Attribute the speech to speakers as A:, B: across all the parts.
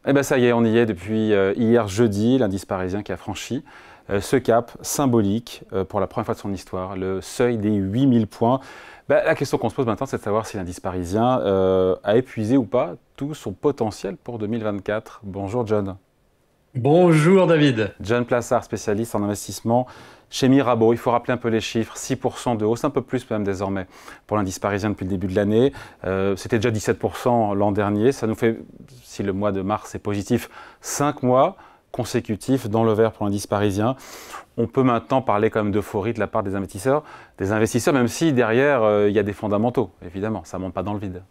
A: Eh bien ça y est, on y est depuis hier jeudi, l'indice parisien qui a franchi ce cap symbolique pour la première fois de son histoire, le seuil des 8000 points. La question qu'on se pose maintenant, c'est de savoir si l'indice parisien a épuisé ou pas tout son potentiel pour 2024. Bonjour John.
B: Bonjour David.
A: John Plassard, spécialiste en investissement chez Mirabeau. Il faut rappeler un peu les chiffres, 6% de hausse, un peu plus même désormais pour l'indice parisien depuis le début de l'année. C'était déjà 17% l'an dernier. Ça nous fait, si le mois de mars est positif, 5 mois consécutifs dans le vert pour l'indice parisien. On peut maintenant parler quand même d'euphorie de la part des investisseurs, même si derrière, il y a des fondamentaux, évidemment. Ça ne monte pas dans le vide.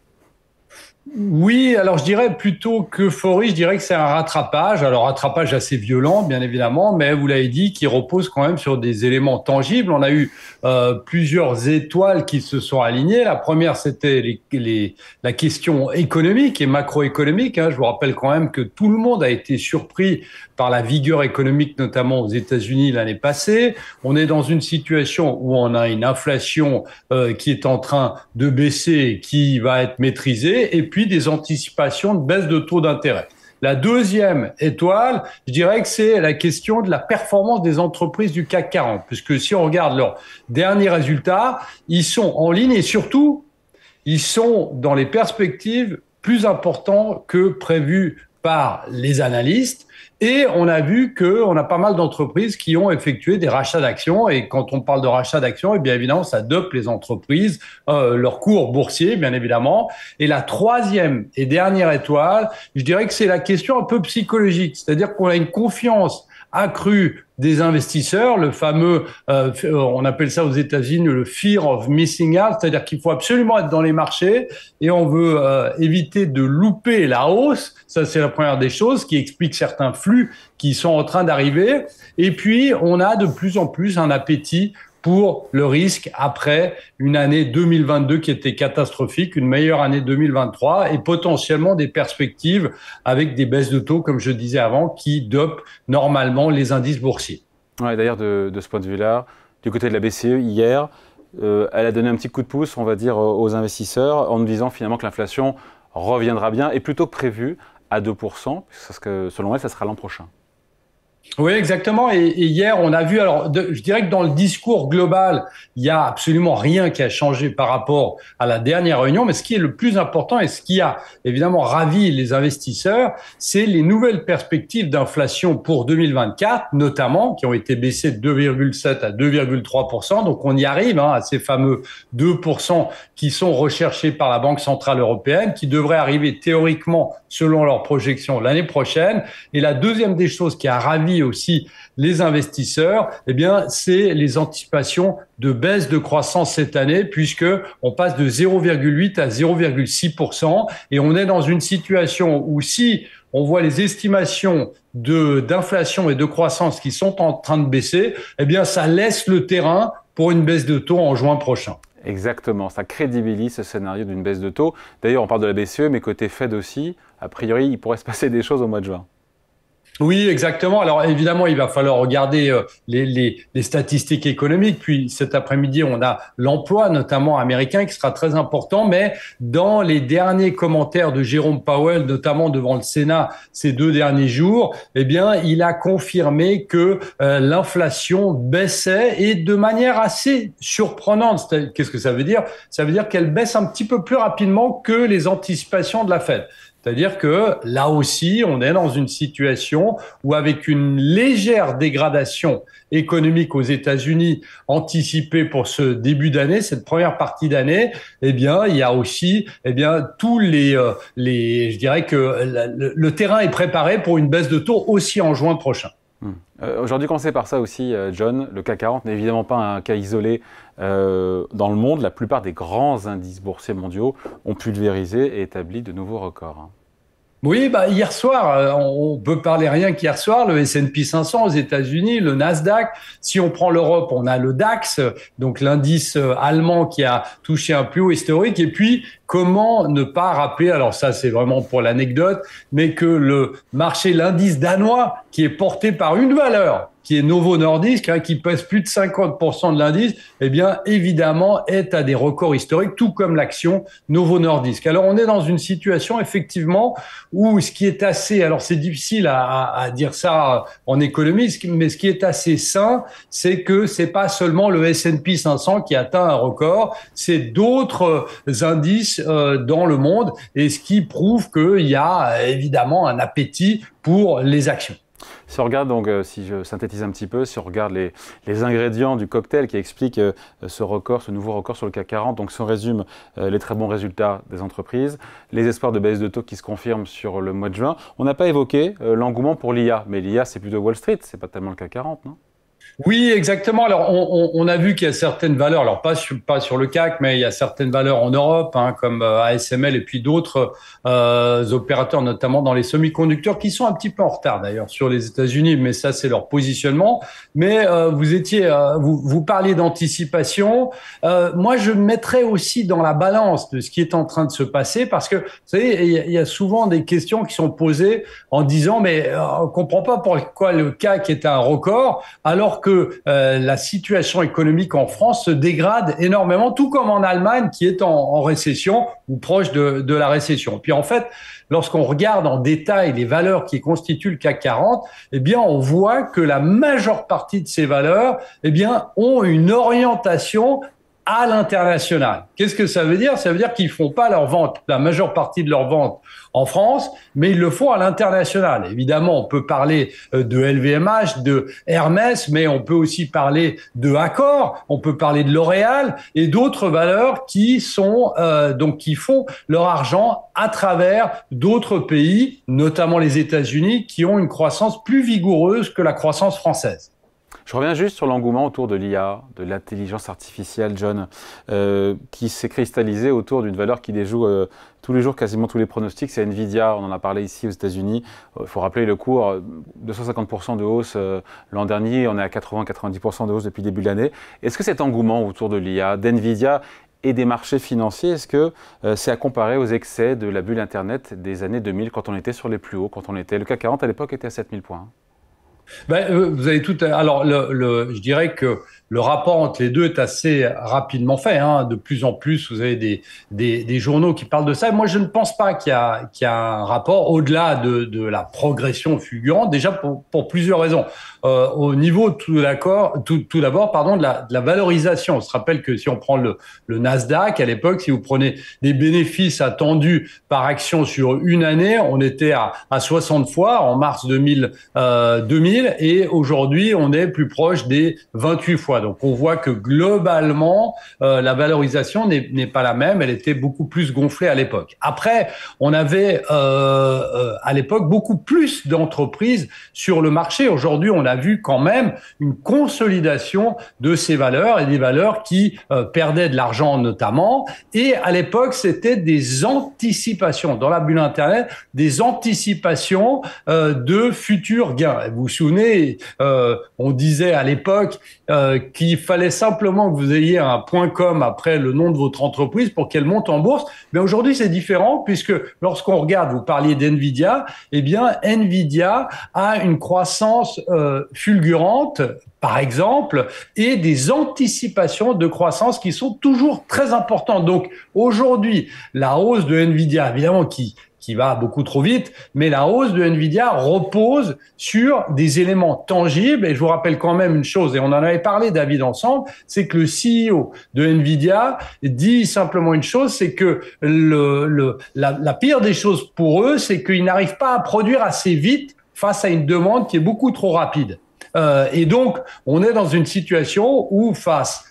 B: Oui, alors je dirais plutôt qu'euphorie, je dirais que c'est un rattrapage. Alors rattrapage assez violent, bien évidemment, mais vous l'avez dit, qui repose quand même sur des éléments tangibles. On a eu plusieurs étoiles qui se sont alignées. La première, c'était la question économique et macroéconomique. Je vous rappelle quand même que tout le monde a été surpris par la vigueur économique, notamment aux États-Unis l'année passée. On est dans une situation où on a une inflation qui est en train de baisser, qui va être maîtrisée, et puis des anticipations de baisse de taux d'intérêt. La deuxième étoile, je dirais que c'est la question de la performance des entreprises du CAC 40, puisque si on regarde leurs derniers résultats, ils sont en ligne et surtout, ils sont dans les perspectives plus importants que prévus par les analystes. Et on a vu qu'on a pas mal d'entreprises qui ont effectué des rachats d'actions. Et quand on parle de rachat d'actions, eh bien évidemment, ça dope les entreprises, leur cours boursier, bien évidemment. Et la troisième et dernière étoile, je dirais que c'est la question un peu psychologique. C'est-à-dire qu'on a une confiance accrue des investisseurs, le fameux, on appelle ça aux États-Unis le fear of missing out, c'est-à-dire qu'il faut absolument être dans les marchés et on veut éviter de louper la hausse. Ça, c'est la première des choses qui explique certains flux qui sont en train d'arriver. Et puis, on a de plus en plus un appétit pour le risque après une année 2022 qui était catastrophique, une meilleure année 2023 et potentiellement des perspectives avec des baisses de taux, comme je disais avant, qui dopent normalement les indices boursiers.
A: Ouais, d'ailleurs, de ce point de vue-là, du côté de la BCE, hier, elle a donné un petit coup de pouce, on va dire, aux investisseurs en nous disant finalement que l'inflation reviendra bien et plutôt que prévu à 2%, parce que selon elle, ça sera l'an prochain.
B: Oui, exactement. Et hier, on a vu, alors, je dirais que dans le discours global, il y a absolument rien qui a changé par rapport à la dernière réunion. Mais ce qui est le plus important et ce qui a évidemment ravi les investisseurs, c'est les nouvelles perspectives d'inflation pour 2024, notamment, qui ont été baissées de 2,7 à 2,3%. Donc, on y arrive à ces fameux 2% qui sont recherchés par la Banque centrale européenne, qui devraient arriver théoriquement, selon leurs projections, l'année prochaine. Et la deuxième des choses qui a ravi aussi les investisseurs, eh bien, c'est les anticipations de baisse de croissance cette année, puisque on passe de 0,8 à 0,6%, et on est dans une situation où si on voit les estimations d'inflation et de croissance qui sont en train de baisser, eh bien, ça laisse le terrain pour une baisse de taux en juin prochain.
A: Exactement, ça crédibilise ce scénario d'une baisse de taux. D'ailleurs, on parle de la BCE, mais côté Fed aussi, a priori, il pourrait se passer des choses au mois de juin.
B: Oui, exactement. Alors évidemment, il va falloir regarder les statistiques économiques. Puis cet après-midi, on a l'emploi, notamment américain, qui sera très important. Mais dans les derniers commentaires de Jérôme Powell, notamment devant le Sénat ces 2 derniers jours, eh bien, il a confirmé que l'inflation baissait et de manière assez surprenante. Qu'est-ce que ça veut dire? Ça veut dire qu'elle baisse un petit peu plus rapidement que les anticipations de la Fed. C'est-à-dire que là aussi, on est dans une situation où avec une légère dégradation économique aux États-Unis anticipée pour ce début d'année, cette première partie d'année, eh bien, il y a aussi, tous je dirais que le terrain est préparé pour une baisse de taux aussi en juin prochain.
A: Aujourd'hui, commencer par ça aussi, John, le CAC 40 n'est évidemment pas un cas isolé dans le monde. La plupart des grands indices boursiers mondiaux ont pulvérisé et établi de nouveaux records.
B: Oui, hier soir, on peut parler rien qu'hier soir, le S&P 500 aux États-Unis, le Nasdaq. Si on prend l'Europe, on a le DAX, donc l'indice allemand qui a touché un plus haut historique. Et puis, comment ne pas rappeler, alors ça c'est vraiment pour l'anecdote, mais que le marché, l'indice danois, qui est porté par une valeur qui est Novo Nordisk, qui pèse plus de 50% de l'indice, eh bien, évidemment, est à des records historiques, tout comme l'action Novo Nordisk. Alors, on est dans une situation, effectivement, où ce qui est assez, alors c'est difficile à dire ça en économie, mais ce qui est assez sain, c'est que c'est pas seulement le S&P 500 qui atteint un record, c'est d'autres indices dans le monde, et ce qui prouve qu'il y a évidemment un appétit pour les actions.
A: Si on regarde donc, si je synthétise un petit peu, si on regarde les ingrédients du cocktail qui expliquent ce record, ce nouveau record sur le CAC 40, donc si on résume les très bons résultats des entreprises, les espoirs de baisse de taux qui se confirment sur le mois de juin, on n'a pas évoqué l'engouement pour l'IA, mais l'IA c'est plutôt Wall Street, c'est pas tellement le CAC 40, non?
B: Oui, exactement. Alors, on a vu qu'il y a certaines valeurs, alors pas sur le CAC, mais il y a certaines valeurs en Europe, comme ASML et puis d'autres opérateurs, notamment dans les semi-conducteurs, qui sont un petit peu en retard d'ailleurs sur les États-Unis, mais ça c'est leur positionnement. Mais vous parliez d'anticipation. Moi, je mettrais aussi dans la balance de ce qui est en train de se passer, parce que vous savez, il y a souvent des questions qui sont posées en disant, mais on comprend pas pourquoi le CAC est à un record, alors que la situation économique en France se dégrade énormément, tout comme en Allemagne qui est en récession ou proche de la récession. Puis en fait, lorsqu'on regarde en détail les valeurs qui constituent le CAC 40, eh bien, on voit que la majeure partie de ces valeurs, eh bien, ont une orientation à l'international. Qu'est-ce que ça veut dire? Ça veut dire qu'ils font pas leur vente, la majeure partie de leur vente en France, mais ils le font à l'international. Évidemment, on peut parler de LVMH, de Hermès, mais on peut aussi parler de Accor, on peut parler de L'Oréal et d'autres valeurs qui sont qui font leur argent à travers d'autres pays, notamment les États-Unis, qui ont une croissance plus vigoureuse que la croissance française.
A: Je reviens juste sur l'engouement autour de l'IA, de l'intelligence artificielle, John, qui s'est cristallisé autour d'une valeur qui déjoue tous les jours, quasiment tous les pronostics. C'est Nvidia, on en a parlé ici aux États-Unis. Il faut rappeler le cours, 250% de hausse l'an dernier, on est à 80-90% de hausse depuis le début de l'année. Est-ce que cet engouement autour de l'IA, d'Nvidia et des marchés financiers, est-ce que c'est à comparer aux excès de la bulle Internet des années 2000, quand on était sur les plus hauts, le CAC 40 à l'époque était à 7000 points?
B: Vous avez tout. Alors, je dirais que le rapport entre les deux est assez rapidement fait. De plus en plus, vous avez des journaux qui parlent de ça. Moi, je ne pense pas qu'il y a un rapport au-delà de la progression fulgurante. Déjà pour plusieurs raisons. Au niveau tout d'abord, pardon, de la valorisation. On se rappelle que si on prend le Nasdaq à l'époque, si vous prenez des bénéfices attendus par action sur une année, on était à 60 fois en mars 2000 et aujourd'hui on est plus proche des 28 fois. Donc on voit que globalement la valorisation n'est pas la même, elle était beaucoup plus gonflée à l'époque. Après, on avait à l'époque beaucoup plus d'entreprises sur le marché. Aujourd'hui, on a vu quand même une consolidation de ces valeurs et des valeurs qui perdaient de l'argent notamment. Et à l'époque, c'était des anticipations dans la bulle Internet, des anticipations de futurs gains. Vous vous souvenez, on disait à l'époque qu'il fallait simplement que vous ayez un .com après le nom de votre entreprise pour qu'elle monte en bourse. Mais aujourd'hui, c'est différent puisque lorsqu'on regarde, vous parliez d'Nvidia, eh bien, Nvidia a une croissance fulgurante, par exemple, et des anticipations de croissance qui sont toujours très importantes. Donc, aujourd'hui, la hausse de Nvidia, évidemment, qui va beaucoup trop vite, mais la hausse de Nvidia repose sur des éléments tangibles. Et je vous rappelle quand même une chose, et on en avait parlé, David, ensemble, c'est que le CEO de Nvidia dit simplement une chose, c'est que la pire des choses pour eux, c'est qu'ils n'arrivent pas à produire assez vite face à une demande qui est beaucoup trop rapide. Et donc, on est dans une situation où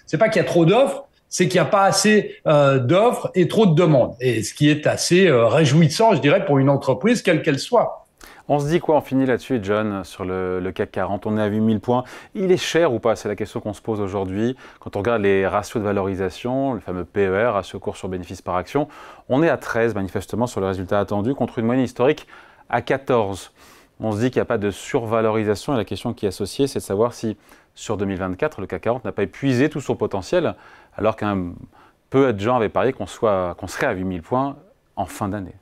B: c'est pas qu'il y a trop d'offres, c'est qu'il n'y a pas assez d'offres et trop de demandes. Et ce qui est assez réjouissant, je dirais, pour une entreprise, quelle qu'elle soit.
A: On se dit quoi? On finit là-dessus, John, sur le CAC 40. On est à 8000 points. Il est cher ou pas? C'est la question qu'on se pose aujourd'hui. Quand on regarde les ratios de valorisation, le fameux PER, ratio cours sur bénéfice par action, on est à 13, manifestement, sur le résultat attendu, contre une moyenne historique à 14. On se dit qu'il n'y a pas de survalorisation. Et la question qui est associée, c'est de savoir si, sur 2024, le CAC 40 n'a pas épuisé tout son potentiel, alors qu'un peu de gens avaient parié qu'on serait à 8000 points en fin d'année.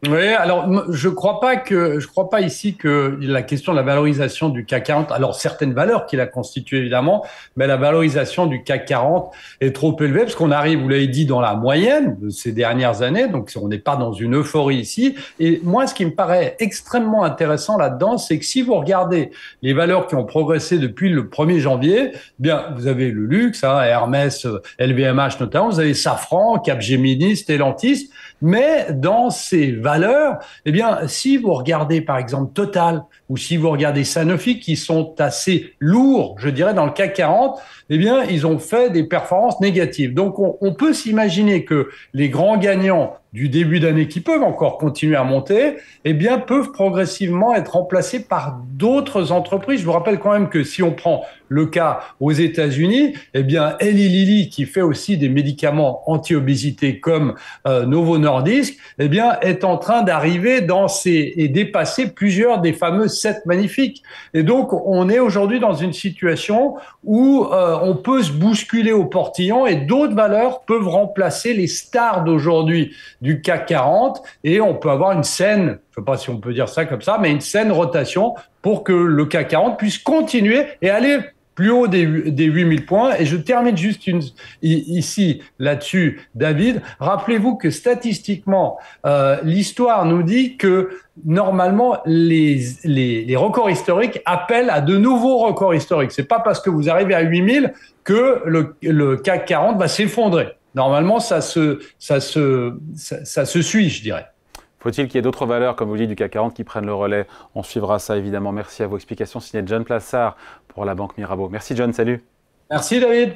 B: Oui, alors je crois pas ici que la question de la valorisation du CAC 40, alors certaines valeurs qu'il a constituées évidemment, mais la valorisation du CAC 40 est trop élevée parce qu'on arrive, vous l'avez dit, dans la moyenne de ces dernières années, donc on n'est pas dans une euphorie ici. Et moi, ce qui me paraît extrêmement intéressant là-dedans, c'est que si vous regardez les valeurs qui ont progressé depuis le 1er janvier, bien vous avez le luxe, hein, Hermès, LVMH notamment, vous avez Safran, Capgemini, Stellantis. Mais dans ces valeurs, eh bien, si vous regardez par exemple Total ou si vous regardez Sanofi, qui sont assez lourds, je dirais, dans le CAC 40, eh bien, ils ont fait des performances négatives. Donc, on peut s'imaginer que les grands gagnants du début d'année qui peuvent encore continuer à monter, eh bien, peuvent progressivement être remplacés par d'autres entreprises. Je vous rappelle quand même que si on prend le cas aux États-Unis, eh bien, Eli Lilly, qui fait aussi des médicaments anti-obésité comme Novo Nordisk, eh bien, est en train d'arriver et dépasser plusieurs des fameux 7 magnifiques. Et donc, on est aujourd'hui dans une situation où on peut se bousculer au portillon et d'autres valeurs peuvent remplacer les stars d'aujourd'hui du CAC 40 et on peut avoir une saine, je ne sais pas si on peut dire ça comme ça, mais une saine rotation pour que le CAC 40 puisse continuer et aller plus haut des 8000 points. Et je termine juste ici, là-dessus, David. Rappelez-vous que statistiquement, l'histoire nous dit que normalement, les records historiques appellent à de nouveaux records historiques. C'est pas parce que vous arrivez à 8000 que le CAC 40 va s'effondrer. Normalement, ça se suit, je dirais.
A: Faut-il qu'il y ait d'autres valeurs, comme vous dites, du CAC 40 qui prennent le relais? On suivra ça évidemment. Merci à vos explications. Signé John Plassard pour la Banque Mirabeau. Merci John, salut.
B: Merci David.